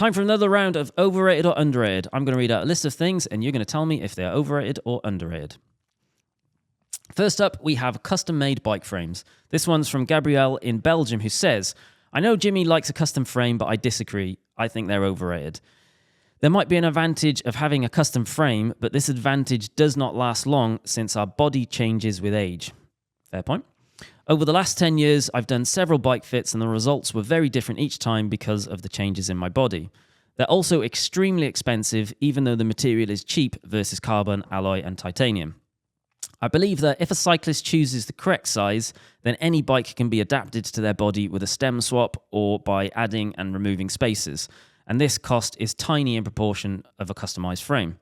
time for another round of overrated or underrated. I'm going to read out a list of things, and you're going to tell me if they're overrated or underrated. First up, we have custom-made bike frames. This one's from Gabrielle in Belgium, who says, I know Jimmy likes a custom frame, but I disagree. I think they're overrated. There might be an advantage of having a custom frame, but this advantage does not last long since our body changes with age. Fair point. Over the last 10 years, I've done several bike fits, and the results were very different each time because of the changes in my body. They're also extremely expensive, even though the material is cheap versus carbon, alloy, and titanium. I believe that if a cyclist chooses the correct size, then any bike can be adapted to their body with a stem swap or by adding and removing spacers, and this cost is tiny in proportion of a customized frame.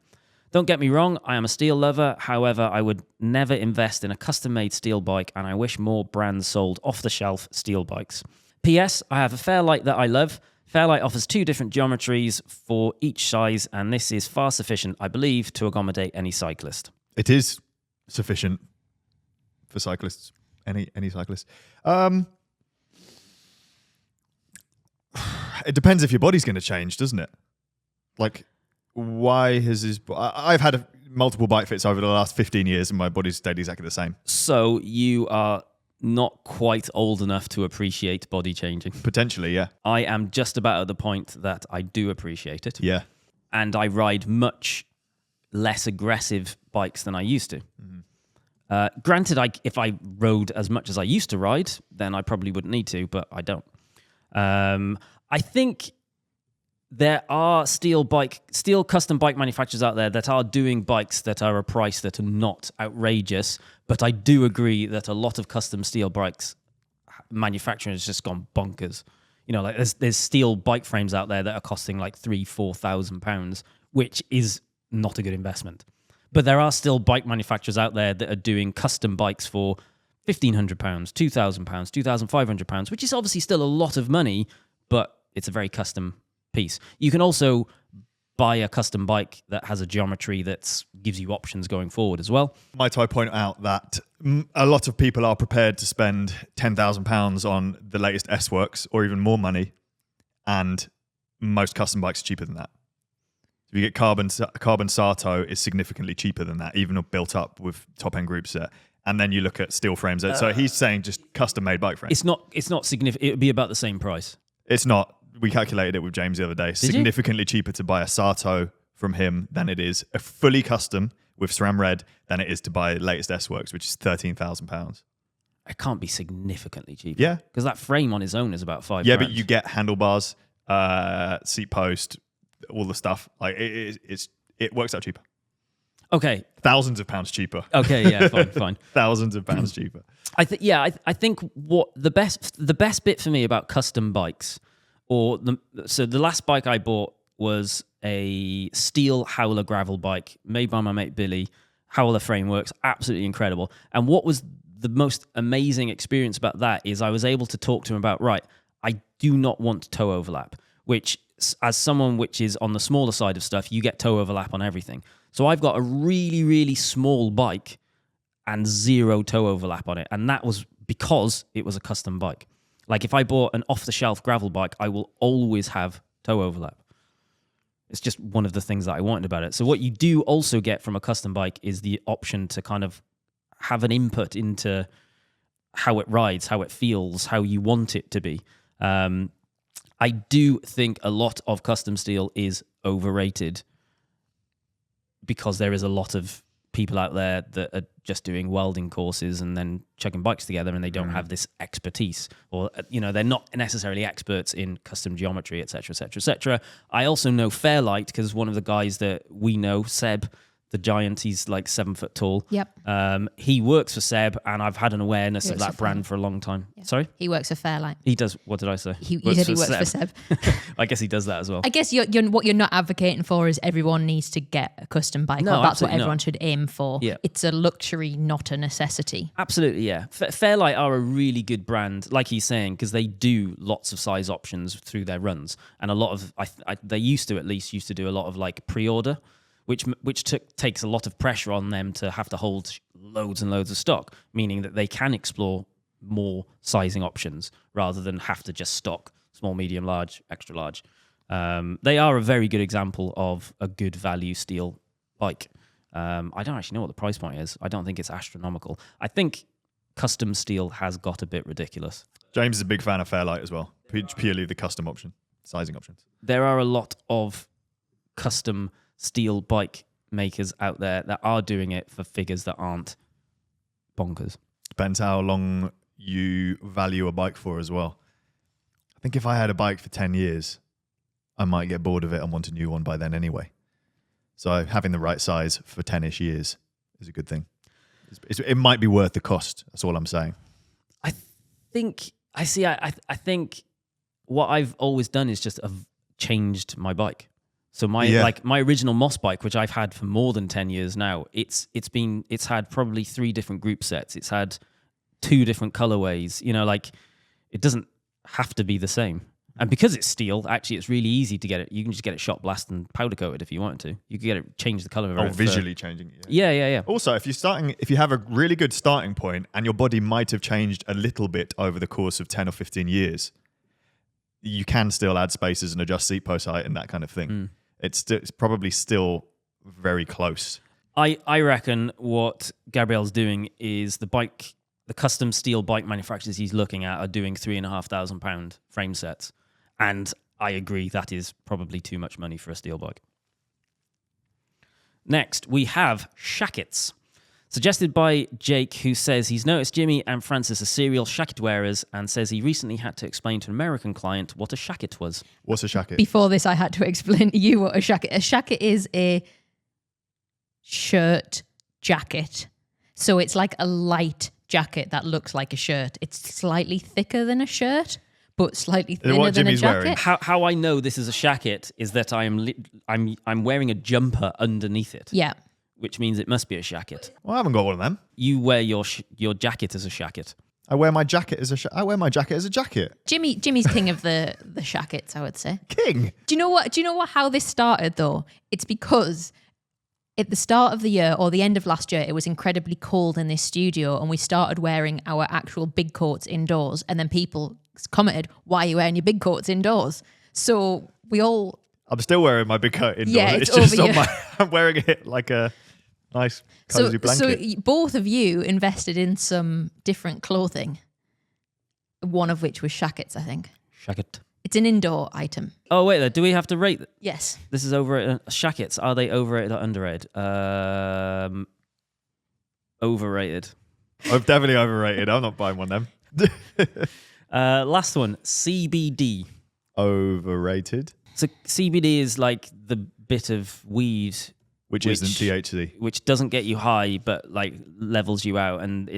Don't get me wrong, I am a steel lover, however, I would never invest in a custom-made steel bike, and I wish more brands sold off-the-shelf steel bikes. P.S. I have a Fairlight that I love. Fairlight offers 2 different geometries for each size, and this is far sufficient, I believe, to accommodate any cyclist. It is sufficient for cyclists, any cyclist. It depends if your body's going to change, doesn't it? Like, why has his... I've had multiple bike fits over the last 15 years and my body's stayed exactly the same. So you are not quite old enough to appreciate body changing. Potentially, yeah. I am just about at the point that I do appreciate it. Yeah. And I ride much less aggressive bikes than I used to. Mm-hmm. Granted, if I rode as much as I used to ride, then I probably wouldn't need to, but I don't. I think there are steel custom bike manufacturers out there that are doing bikes that are a price that are not outrageous, but I do agree that a lot of custom steel bikes manufacturing has just gone bonkers. You know, like there's steel bike frames out there that are costing like £3,000-4,000, which is not a good investment. But there are still bike manufacturers out there that are doing custom bikes for £1,500, £2,000, £2,500, which is obviously still a lot of money, but it's a very custom piece. You can also buy a custom bike that has a geometry that gives you options going forward as well. Might I point out that a lot of people are prepared to spend £10,000 on the latest S-Works or even more money, and most custom bikes are cheaper than that. If you get carbon Sato is significantly cheaper than that, even built up with top-end group set. And then you look at steel frames. So he's saying just custom-made bike frames. It's not significant. It would be about the same price. It's not. We calculated it with James the other day. Significantly cheaper to buy a Sato from him than it is a fully custom with SRAM Red than it is to buy the latest S-Works, which is £13,000. It can't be significantly cheaper. Yeah. Because that frame on its own is about £5,000. Yeah, but you get handlebars, seat post, all the stuff. Like it works out cheaper. Okay. Thousands of pounds cheaper. Okay, yeah, fine. Thousands of pounds cheaper. I think what the best bit for me about custom bikes, so the last bike I bought was a steel Howler gravel bike made by my mate Billy. Howler frameworks, absolutely incredible. And what was the most amazing experience about that is I was able to talk to him about, right, I do not want toe overlap, which as someone which is on the smaller side of stuff, you get toe overlap on everything. So I've got a really, really small bike and 0 toe overlap on it. And that was because it was a custom bike. Like if I bought an off-the-shelf gravel bike, I will always have toe overlap. It's just one of the things that I wanted about it. So what you do also get from a custom bike is the option to kind of have an input into how it rides, how it feels, how you want it to be. I do think a lot of custom steel is overrated because there is a lot of people out there that are just doing welding courses and then chucking bikes together and they don't have this expertise, or, you know, they're not necessarily experts in custom geometry, etc., etc., etc. I also know Fairlight because one of the guys that we know, Seb, the giant, he's like 7 foot tall. Yep. He works for Seb, and I've had an awareness of that brand for a long time. Yeah. Sorry? He works for Fairlight. He does. What did I say? You said he works for Seb. I guess he does that as well. I guess what you're not advocating for is everyone needs to get a custom bike. No, or that's what absolutely everyone not. should aim for. Yeah. It's a luxury, not a necessity. Absolutely, yeah. Fairlight are a really good brand, like he's saying, because they do lots of size options through their runs. And a lot of, they used to do a lot of like pre-order, which takes a lot of pressure on them to have to hold loads and loads of stock, meaning that they can explore more sizing options rather than have to just stock small, medium, large, extra large. They are a very good example of a good value steel bike. I don't actually know what the price point is. I don't think it's astronomical. I think custom steel has got a bit ridiculous. James is a big fan of Fairlight as well. Purely the custom option, sizing options. There are a lot of custom steel bike makers out there that are doing it for figures that aren't bonkers. Depends how long you value a bike for as well. I think if I had a bike for 10 years, I might get bored of it and want a new one by then anyway. So having the right size for 10-ish years is a good thing. It might be worth the cost. That's all I'm saying. I think what I've always done is just changed my bike. So my original Moss bike, which I've had for more than 10 years now, it's had probably 3 different group sets. It's had 2 different colorways. It doesn't have to be the same. And because it's steel, actually, it's really easy to get it. You can just get it shot blast and powder coated if you wanted to. You could get it, change the color of it. Visually changing it. Yeah. Also, if you have a really good starting point and your body might have changed a little bit over the course of 10 or 15 years, you can still add spaces and adjust seat post height and that kind of thing. It's probably still very close. I reckon what Gabriel's doing is the custom steel bike manufacturers he's looking at are doing £3,500 frame sets. And I agree that is probably too much money for a steel bike. Next, we have Shackets. Suggested by Jake, who says he's noticed Jimmy and Francis are serial shacket wearers and says he recently had to explain to an American client what a shacket was. What's a shacket? Before this, I had to explain to you what a shacket. A shacket is a shirt jacket. So it's like a light jacket that looks like a shirt. It's slightly thicker than a shirt, but slightly thinner than a jacket. How I know this is a shacket is that I'm wearing a jumper underneath it. Yeah. Which means it must be a shacket. Well, I haven't got one of them. You wear your jacket as a shacket. I wear my jacket as a jacket. Jimmy's king of the shackets, I would say. King. Do you know what? How this started though? It's because at the start of the year or the end of last year, it was incredibly cold in this studio, and we started wearing our actual big coats indoors. And then people commented, "Why are you wearing your big coats indoors?" So we all. I'm still wearing my big coat indoors. Yeah, it's just on I'm wearing it like a nice cozy blanket. So both of you invested in some different clothing, one of which was shackets, I think. Shacket. It's an indoor item. Oh, wait, do we have to rate it? Yes. This is overrated. Shackets, are they overrated or underrated? Overrated. I'm definitely overrated. I'm not buying one of them. Last one, CBD. Overrated. So CBD is like the bit of weed which isn't THC, which doesn't get you high, but like levels you out, and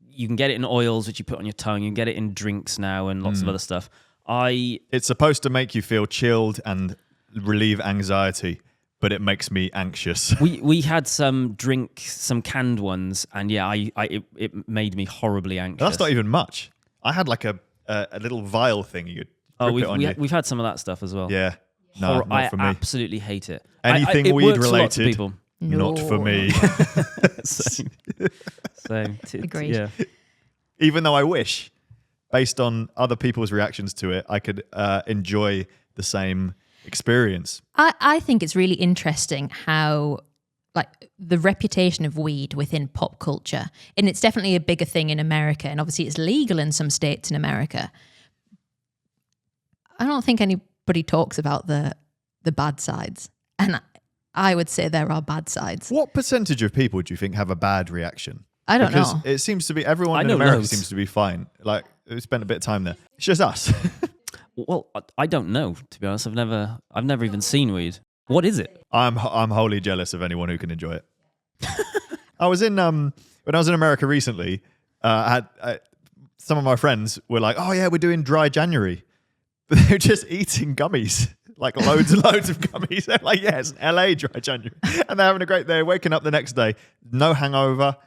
you can get it in oils which you put on your tongue. You can get it in drinks now and lots of other stuff. It's supposed to make you feel chilled and relieve anxiety, but it makes me anxious. We had some canned ones, and it made me horribly anxious. That's not even much. I had like a little vial thing you could. We've had some of that stuff as well. Yeah. No, not for me. I absolutely hate it. Anything weed related, people. Not for me. Same. Agreed. Yeah. Even though I wish, based on other people's reactions to it, I could enjoy the same experience. I think it's really interesting how like the reputation of weed within pop culture, and it's definitely a bigger thing in America, and obviously it's legal in some states in America. I don't think anybody talks about the bad sides, and I would say there are bad sides. What percentage of people do you think have a bad reaction? I don't know. Because it seems to be everyone in America seems to be fine. Like we spent a bit of time there. It's just us. Well, I don't know, to be honest. I've never even seen weed. What is it? I'm wholly jealous of anyone who can enjoy it. I was in when I was in America recently. Some of my friends were like, "Oh yeah, we're doing dry January." But they're just eating gummies, like loads and loads of gummies. They're like, yeah, it's an LA dry January. And they're having a great day, waking up the next day, no hangover,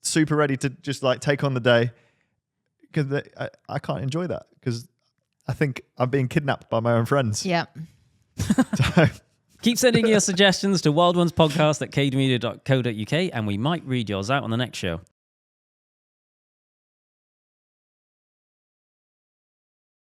super ready to just like take on the day. Because I can't enjoy that because I think I'm being kidnapped by my own friends. Yeah. So, keep sending your suggestions to wildonespodcast@cademedia.co.uk and we might read yours out on the next show.